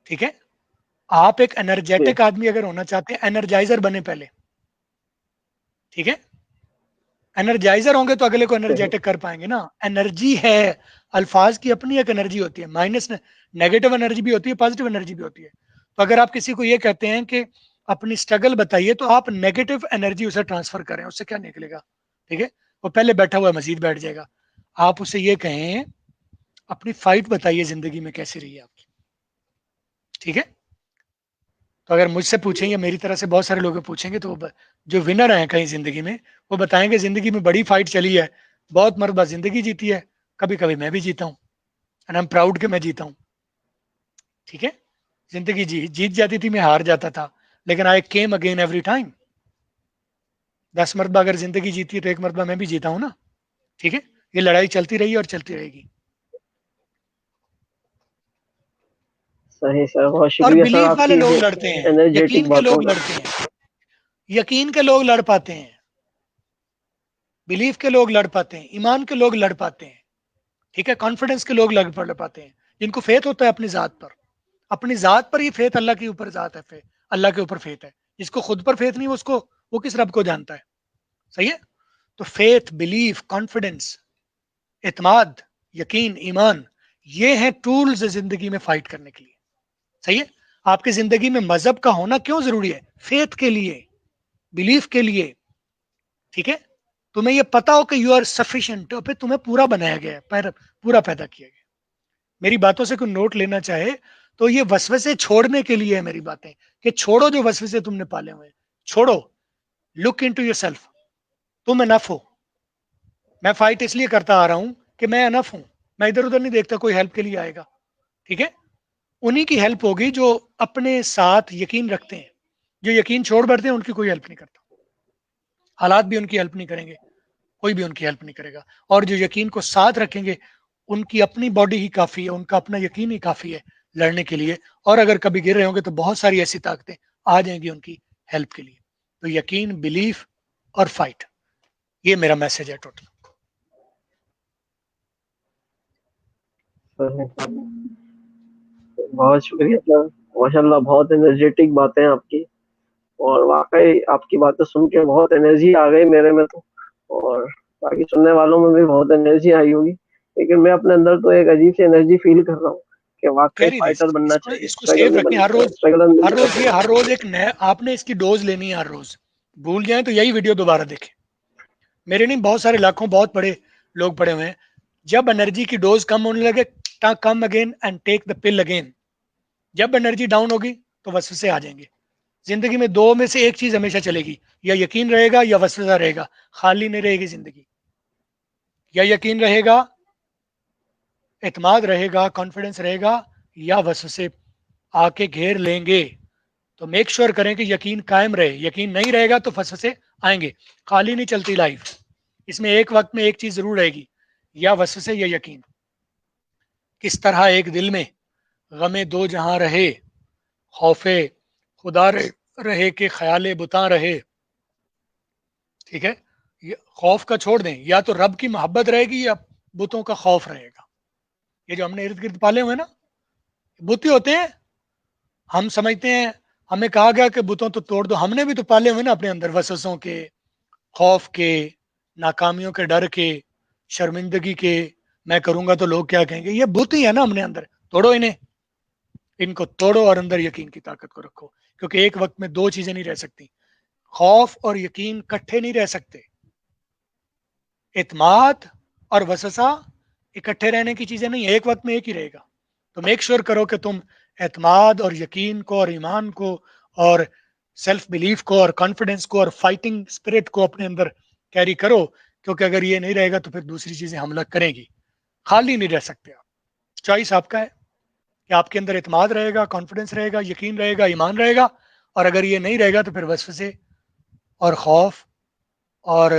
ठीक है। आप एक जी, एनर्जेटिक आदमी अगर होना चाहते हैं, एनर्जाइजर बने पहले, ठीक है। एनर्जाइजर होंगे तो अगले को सही, एनर्जेटिक कर पाएंगे ना। एनर्जी है, अल्फाज की अपनी एक एनर्जी होती है, माइनस नेगेटिव एनर्जी भी होती है, पॉजिटिव एनर्जी भी होती है। तो अगर आप किसी को ये कहते हैं कि अपनी स्ट्रगल बताइए, तो आप नेगेटिव एनर्जी उसे ट्रांसफर करें, उससे क्या निकलेगा, ठीक है। वो पहले बैठा हुआ मजीद बैठ जाएगा। आप उसे ये कहें अपनी फाइट बताइए जिंदगी में कैसी रही है आपकी, ठीक है। तो अगर मुझसे पूछेंगे, मेरी तरह से बहुत सारे लोग पूछेंगे, तो जो विनर हैं कहीं जिंदगी में, वो बताएंगे जिंदगी में बड़ी फाइट चली है, बहुत मरतबा जिंदगी जीती है, कभी कभी मैं भी जीता हूँ, एंड आई एम प्राउड कि मैं जीता हूँ, ठीक है। जिंदगी जीत जाती थी, मैं हार जाता था, लेकिन आई केम अगेन एवरी टाइम। 10 मरतबा अगर जिंदगी जीती है तो एक मरतबा मैं भी जीता हूँ ना, ठीक है। ये लड़ाई चलती रही और चलती रहेगी। सही सर, बहुत और शुक्रिया सर बिलीफ वाले आपकी लोग लड़ते हैं, एनर्जेटिक यकीन के बातों लोग का। लड़ते हैं, यकीन के लोग लड़ पाते हैं, बिलीफ के लोग लड़ पाते हैं, ईमान के लोग लड़ पाते हैं, ठीक है। कॉन्फिडेंस के लोग लग पड़ पाते हैं, जिनको फेथ होता है अपनी जात पर, अपनी जात पर ही फेथ, अल्लाह के ऊपर जात है, फेथ अल्लाह के ऊपर फेथ है। जिसको खुद पर फेथ नहीं, उसको वो किस रब को जानता है, सही है। तो फेथ, बिलीफ, कॉन्फिडेंस, इतमाद, यकीन, ईमान, ये हैं टूल्स जिंदगी में फाइट करने के लिए, सही है। आपकी जिंदगी में मजहब का होना क्यों जरूरी है, फेथ के लिए, बिलीफ के लिए, ठीक है। तुम्हें यह पता हो कि यू आर सफिशियंट, फिर तुम्हें पूरा बनाया गया है, पूरा पैदा किया गया। मेरी बातों से कोई नोट लेना चाहे तो ये वसवसे छोड़ने के लिए है मेरी बातें, कि छोड़ो जो वसवसे तुमने पाले हुए हैं, छोड़ो। लुक इनटू योरसेल्फ, तुम अनफ हो। मैं फाइट इसलिए करता आ रहा हूं कि मैं अनफ हूं, मैं इधर उधर नहीं देखता कोई हेल्प के लिए आएगा, ठीक है। उन्हीं की हेल्प होगी जो अपने साथ यकीन रखते हैं। जो यकीन छोड़ बैठते हैं उनकी कोई हेल्प नहीं करता, हालात भी उनकी हेल्प नहीं करेंगे, कोई भी उनकी हेल्प नहीं करेगा। और जो यकीन को साथ रखेंगे, उनकी अपनी बॉडी ही काफी है, उनका अपना यकीन ही काफी है लड़ने के लिए। और अगर कभी गिर रहे होंगे तो बहुत सारी ऐसी ताकतें आ जाएंगी उनकी हेल्प के लिए। तो यकीन, बिलीफ और फाइट, ये मेरा मैसेज है टोटल। बहुत शुक्रिया सर, माशाल्लाह बहुत एनर्जेटिक बातें हैं आपकी और वाक़ई आपकी बातें सुन के बहुत एनर्जी आ गई मेरे में तो, और बाकी सुनने वालों में भी बहुत एनर्जी आई होगी। लेकिन मैं अपने अंदर तो एक अजीब सी एनर्जी फ़ील कर रहा हूँ कि वाक़ई वेरी नाइस, फाइटर बनना इसको चाहिए, इसको सेव रखें हर रोज। स्ट्रगलर नहीं हर बनना रोज ये चाहिए। हर रोज एक नया, आपने इसकी डोज लेनी है हर रोज। भूल जाए तो यही वीडियो दोबारा देखें। मेरे नहीं, बहुत सारे लाखों बहुत बड़े लोग पड़े हुए हैं। जब एनर्जी की डोज कम होने लगे, come again and take the pill again. जब एनर्जी डाउन होगी तो वसवसे आ जाएंगे। जिंदगी में दो में से एक चीज हमेशा चलेगी, या यकीन रहेगा या वसवसा रहेगा, खाली नहीं रहेगी जिंदगी। या यकीन रहेगा, एतमाद रहेगा, कॉन्फिडेंस रहेगा, या वसवसे आके घेर लेंगे। तो मेक श्योर करें कि यकीन कायम रहे। यकीन नहीं रहेगा तो वसवसे आएंगे। खाली नहीं चलती लाइफ, इसमें एक वक्त में एक चीज जरूर रहेगी, या वसवसे या यकीन। किस तरह एक दिल में गमे दो जहां रहे, खौफे खुदा रहे के ख्याल बुता रहे, ठीक है। खौफ का छोड़ दें, या तो रब की मोहब्बत रहेगी या बुतों का खौफ रहेगा। ये जो हमने इर्द गिर्द पाले हुए ना, बुत ही होते हैं। हम समझते हैं, हमें कहा गया कि बुतों तो तोड़ दो, हमने भी तो पाले हुए ना अपने अंदर, वसवसों के, खौफ के, नाकामियों के डर के, शर्मिंदगी के, मैं करूंगा तो लोग क्या कहेंगे, ये बुत ही है ना हमने अंदर। तोड़ो इन्हें, इनको तोड़ो और अंदर यकीन की ताकत को रखो। क्योंकि एक वक्त में दो चीजें नहीं रह सकती, खौफ और यकीन इकट्ठे नहीं रह सकते। इतमाद और वसवसा इकट्ठे रहने की चीजें नहीं है, एक वक्त में एक ही रहेगा। तो मेक श्योर करो कि तुम एतमाद और यकीन को और ईमान को और सेल्फ बिलीफ को और कॉन्फिडेंस को और फाइटिंग स्पिरिट को अपने अंदर कैरी करो, क्योंकि अगर ये नहीं रहेगा तो फिर दूसरी चीजें हमला करेंगी। खाली नहीं रह सकते आप। चॉइस आपका है कि आपके अंदर इत्मीनान रहेगा, कॉन्फिडेंस रहेगा, यकीन रहेगा, ईमान रहेगा, और अगर ये नहीं रहेगा तो फिर वसवसे और खौफ और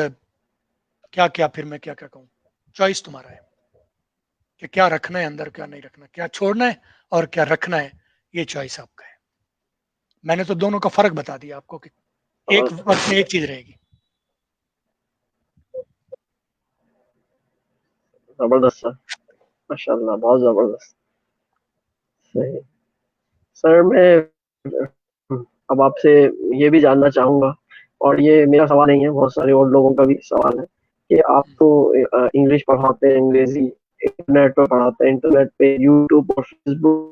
क्या क्या, फिर मैं क्या क्या कहूँ। चॉइस तुम्हारा है कि क्या रखना है अंदर, क्या नहीं रखना, क्या छोड़ना है और क्या रखना है, ये चॉइस आपका है। मैंने तो दोनों का फर्क बता दिया आपको कि एक वक्त में एक चीज रहेगी। जबरदस्त सर, माशाल्लाह, बहुत जबरदस्त। सही। सर मैं अब आपसे ये भी जानना चाहूंगा, और ये मेरा सवाल नहीं है, बहुत सारे और लोगों का भी सवाल है कि आप तो इंग्लिश पढ़ाते हैं, अंग्रेजी इंटरनेट पर पढ़ाते हैं, इंटरनेट पे यूट्यूब और फेसबुक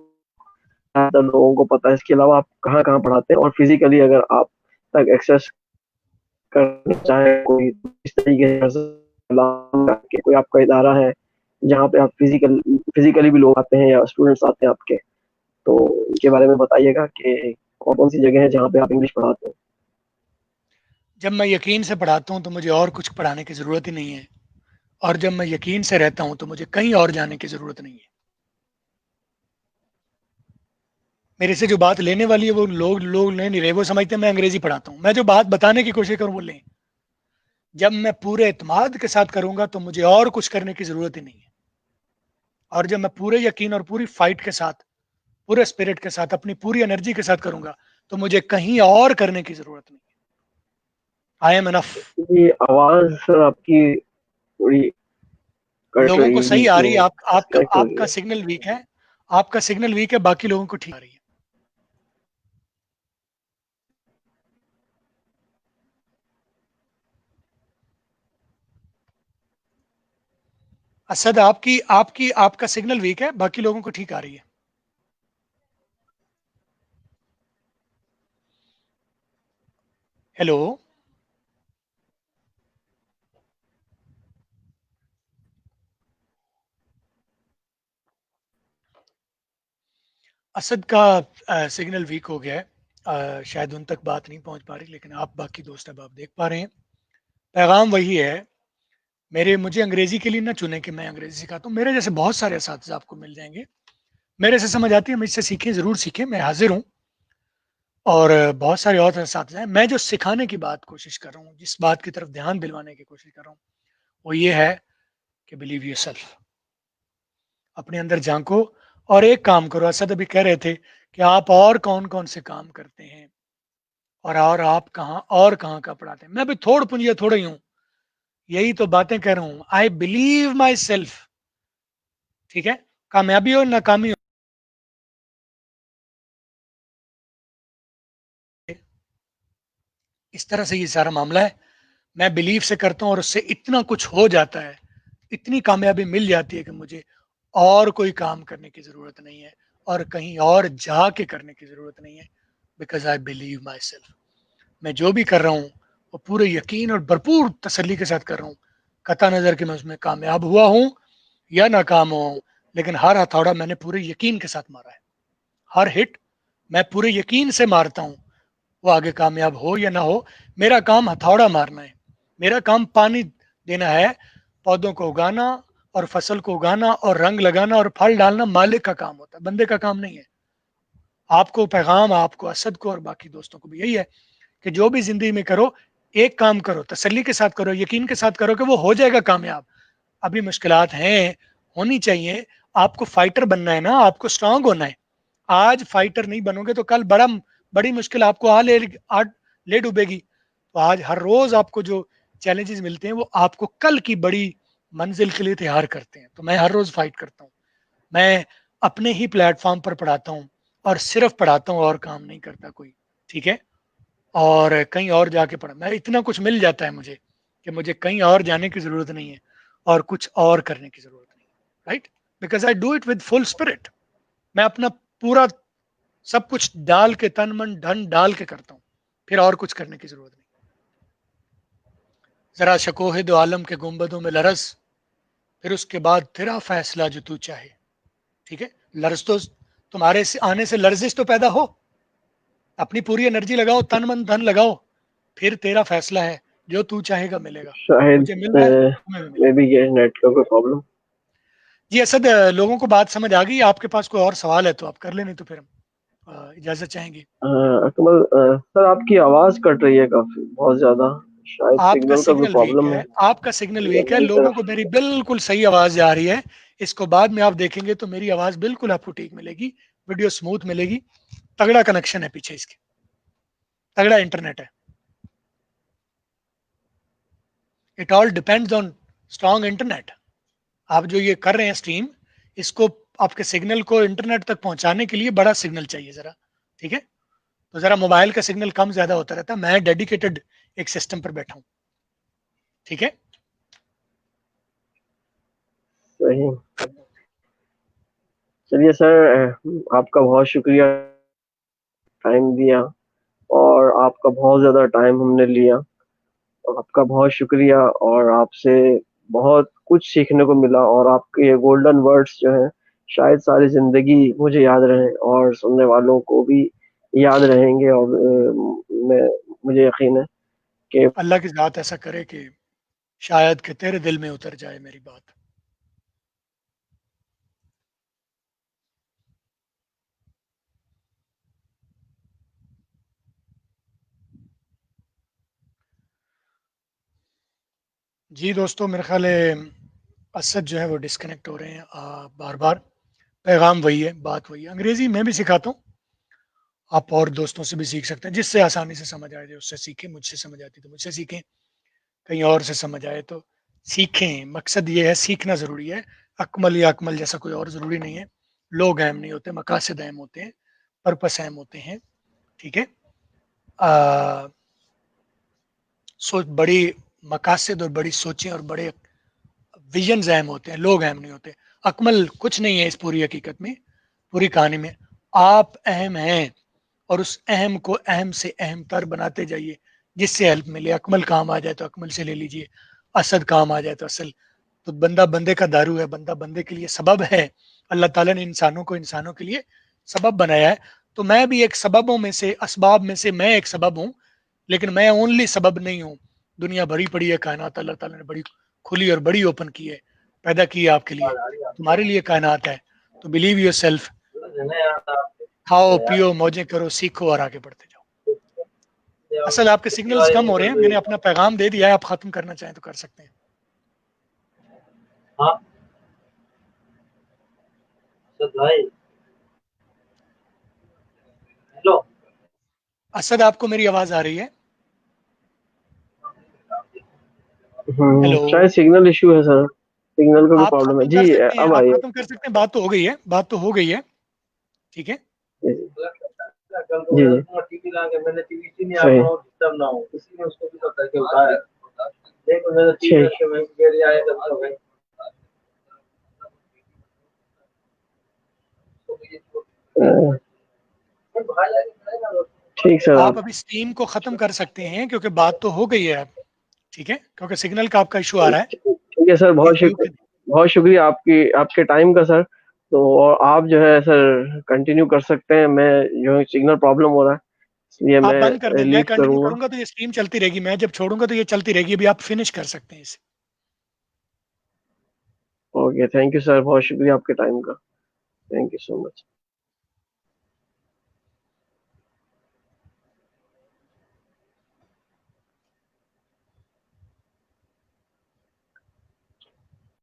ज़्यादातर लोगों को पता है। इसके अलावा आप कहाँ कहाँ पढ़ाते हैं, और फिजिकली अगर आप तक एक्सेस करना चाहे कोई, इस तरीके से कोई आपका इदारा है जहाँ पे आप फिजिकली भी लोग आते हैं या स्टूडेंट्स आते हैं आपके, तो इनके बारे में बताइएगा कि कौन कौन सी जगह है जहाँ पे आप इंग्लिश पढ़ाते हैं। जब मैं यकीन से पढ़ाता हूँ तो मुझे और कुछ पढ़ाने की ज़रूरत ही नहीं है, और जब मैं यकीन से रहता हूँ तो मुझे कहीं और जाने की ज़रूरत नहीं है। मेरे से जो बात लेने वाली है वो लोग ले नहीं रहे, वो समझते हैं मैं अंग्रेजी पढ़ाता हूँ। मैं जो बात बताने की कोशिश करूँ वो लें। जब मैं पूरे एतमाद के साथ करूंगा तो मुझे और कुछ करने की ज़रूरत ही नहीं है, और जब मैं पूरे यकीन और पूरी फाइट के साथ, पूरे स्पिरिट के साथ, अपनी पूरी एनर्जी के साथ करूंगा तो मुझे कहीं और करने की ज़रूरत नहीं है। I am enough. ये आवाज़ सर आपकी थोड़ी कट लोगों को रही सही बीच आ रही में, है, आपका डिस्कनेक्ट हो रही आपका है। सिग्नल वीक है। आपका सिग्नल वीक है, बाकी लोगों को ठीक आ रही है। असद, आपकी आपकी आपका सिग्नल वीक है, बाकी लोगों को ठीक आ रही है। हेलो। असद का सिग्नल वीक हो गया है, शायद उन तक बात नहीं पहुंच पा रही, लेकिन आप बाकी दोस्त अब आप देख पा रहे हैं। पैगाम वही है, मेरे मुझे अंग्रेजी के लिए ना चुने कि मैं अंग्रेजी सिखाता हूँ। मेरे जैसे बहुत सारे असातिज़ा आपको मिल जाएंगे, मेरे से समझ आती है, मुझसे सीखें, ज़रूर सीखें, मैं हाजिर हूँ। और बहुत सारे और असातिज़ा हैं। मैं जो सिखाने की बात कोशिश कर रहा हूँ, जिस बात की तरफ ध्यान दिलवाने की कोशिश कर रहा हूँ, वो ये है कि बिलीव योरसेल्फ। अपने अंदर झांको और एक काम करो। असद अभी कह रहे थे कि आप और कौन कौन से काम करते हैं, और आप कहाँ का पढ़ाते हैं। मैं भी थोड़ पुंजिया थोड़ा ही हूँ, यही तो बातें कर रहा हूँ। I believe my self. ठीक है, कामयाबी हो नाकामी हो, इस तरह से ये सारा मामला है। मैं बिलीव से करता हूँ और उससे इतना कुछ हो जाता है, इतनी कामयाबी मिल जाती है कि मुझे और कोई काम करने की ज़रूरत नहीं है, और कहीं और जाके करने की ज़रूरत नहीं है। Because I believe my self. मैं जो भी कर रहा हूँ वो पूरे यकीन और भरपूर तसल्ली के साथ कर रहा हूँ, कता नज़र कि मैं उसमें कामयाब हुआ हूँ या नाकाम हुआ हूँ, लेकिन हर हथौड़ा मैंने पूरे यकीन के साथ मारा है। हर हिट मैं पूरे यकीन से मारता हूँ, वो आगे कामयाब हो या ना हो। मेरा काम हथौड़ा मारना है, मेरा काम पानी देना है, पौधों को उगाना और फसल को उगाना और रंग लगाना और फल डालना मालिक का काम होता है, बंदे का काम नहीं है। आपको पैगाम, आपको, असद को और बाकी दोस्तों को भी यही है कि जो भी जिंदगी में करो, एक काम करो, तसल्ली के साथ करो, यकीन के साथ करो कि वो हो जाएगा कामयाब। अभी मुश्किलात हैं, होनी चाहिए। आपको फाइटर बनना है ना, आपको स्ट्रांग होना है। आज फाइटर नहीं बनोगे तो कल बड़ी मुश्किल आपको आ ले डूबेगी। तो आज हर रोज आपको जो चैलेंजेस मिलते हैं वो आपको कल की बड़ी मंजिल के लिए तैयार करते हैं। तो मैं हर रोज फाइट करता हूँ। मैं अपने ही प्लेटफॉर्म पर पढ़ाता हूँ, और सिर्फ पढ़ाता हूँ और काम नहीं करता कोई। ठीक है, और कहीं और जाके पढ़ा, मैं इतना कुछ मिल जाता है मुझे कि मुझे कहीं और जाने की जरूरत नहीं है और कुछ और करने की जरूरत नहीं है। Right, because I do it with full spirit. मैं अपना पूरा सब कुछ डाल के, तन मन धन डाल के करता हूँ, फिर और कुछ करने की जरूरत नहीं। जरा शकोहे दो आलम के गुंबदों में लरस, फिर उसके बाद तेरा फैसला जो तू चाहे। ठीक है, लर्ज तो तुम्हारे से आने से लर्जिश तो पैदा हो, अपनी पूरी एनर्जी लगाओ, तन मन धन लगाओ, फिर तेरा फैसला है, जो तू चाहेगा मिलेगा। शायद मुझे मिल रहा है, तुम्हें भी मे मिलेगा। बी ये नेट का कोई प्रॉब्लम। जी असद, लोगों को बात समझ आ गई? आपके पास कोई और सवाल है तो आप कर लें, नहीं तो फिर हम इजाजत चाहेंगे। अकमल सर, आपकी आवाज कट रही है काफी, बहुत ज्यादा। शायद आपका सिग्नल का कोई सिग्नल वीक प्रॉब्लम है, है आपका सिग्नल वीक है, मेरी लोगों को तरफ। मेरी बिल्कुल सही आवाज आ रही है। इसको बाद में आप देखेंगे तो मेरी आवाज बिल्कुल आपको ठीक मिलेगी, वीडियो स्मूथ मिलेगी। तगड़ा कनेक्शन है पीछे इसके, तगड़ा इंटरनेट है। It all depends on strong internet. आप जो ये कर रहे हैं स्ट्रीम, इसको आपके सिग्नल को इंटरनेट तक पहुंचाने के लिए बड़ा सिग्नल चाहिए जरा, ठीक है? तो जरा मोबाइल का सिग्नल कम ज्यादा होता रहता है, मैं डेडिकेटेड एक सिस्टम पर बैठा हूं, ठीक है? सही। चलिए सर, आपका बहुत शुक्रिया, टाइम दिया, और आपका बहुत ज़्यादा टाइम हमने लिया। और आपका बहुत शुक्रिया, और आपसे बहुत कुछ सीखने को मिला, और आपके ये गोल्डन वर्ड्स जो हैं शायद सारी ज़िंदगी मुझे याद रहें और सुनने वालों को भी याद रहेंगे। और मैं मुझे यकीन है कि अल्लाह की ज़ात ऐसा करे कि शायद कि तेरे दिल में उतर जाए मेरी बात। जी दोस्तों, मेरे ख्याल है असद जो है वो डिस्कनेक्ट हो रहे हैं बार बार। पैगाम वही है, बात वही है। अंग्रेज़ी मैं भी सिखाता हूँ, आप और दोस्तों से भी सीख सकते हैं, जिससे आसानी से समझ आए उससे सीखें। मुझसे समझ आती तो मुझसे सीखें, कहीं और से समझ आए तो सीखें। मकसद ये है, सीखना ज़रूरी है। अकमल या अकमल जैसा कोई और ज़रूरी नहीं है। लोग अहम नहीं होते, मकासद अहम होते हैं, पर्पस अहम होते हैं, ठीक है? सोच बड़ी, मकासद और बड़ी सोचें और बड़े विजन अहम होते हैं, लोग अहम नहीं होते। अकमल कुछ नहीं है इस पूरी हकीकत में, पूरी कहानी में। आप अहम हैं, और उस अहम को अहम से अहम तर बनाते जाइए, जिससे हेल्प मिले। अकमल काम आ जाए तो अकमल से ले लीजिए, असद काम आ जाए तो असल। तो बंदा बंदे का दारू है, बंदा बंदे के लिए सबब है। अल्लाह ताला ने इंसानों को इंसानों के लिए सबब बनाया है। तो मैं भी एक सबबों में से, असबाब में से मैं एक सबब हूँ, लेकिन मैं ओनली सबब नहीं हूँ। दुनिया भरी पड़ी है, कायनात अल्लाह ताला ने बड़ी खुली और बड़ी ओपन की है, पैदा की है आपके लिए, तुम्हारे लिए कायनात है। तो बिलीव योर सेल्फ, खाओ पियो मौजें करो, सीखो और आगे बढ़ते जाओ। असल आपके सिग्नल्स कम हो रहे हैं, मैंने अपना पैगाम दे दिया है, आप खत्म करना चाहें तो कर सकते हैं। हाँ सर भाई, हेलो। असद, आपको मेरी आवाज आ रही है? हेलो। शायद सिग्नल इशू है सर, सिग्नल का कोई आप प्रॉब्लम है खत्म कर जी। सकते हैं, अब आप आइए। खत्म कर सकते हैं, बात तो हो गई है, बात तो हो गई है, ठीक है? जी जी टीवी ला के मैंने टीवी नहीं आ रहा और डिस्टर्ब ना हो, इसीलिए उसको भी तो करके उठाया। देखो मैंने टीवी रख के वहीं पे गिर आया तब तो भाई। ठीक सर। आप आप अभी स्ट्रीम को खत्म कर सकते हैं, क्योंकि बात तो हो गई है अब, ठीक है? क्योंकि सिग्नल का आपका इशू आ रहा है। ठीक है सर, बहुत शुक्रिया आपकी, आपके टाइम का सर। तो और आप जो है सर कंटिन्यू कर सकते हैं। मैं जो है सिग्नल प्रॉब्लम हो रहा है, इसलिए आप बंद कर मैं दें, मैं लीव कंटिन्यू करूंगा। करूंगा तो ये स्ट्रीम चलती रहेगी, मैं जब छोड़ूंगा तो ये चलती रहेगी। अभी आप फिनिश कर सकते हैं इसे। ओके, थैंक यू सर, बहुत शुक्रिया आपके टाइम का। Thank you so much.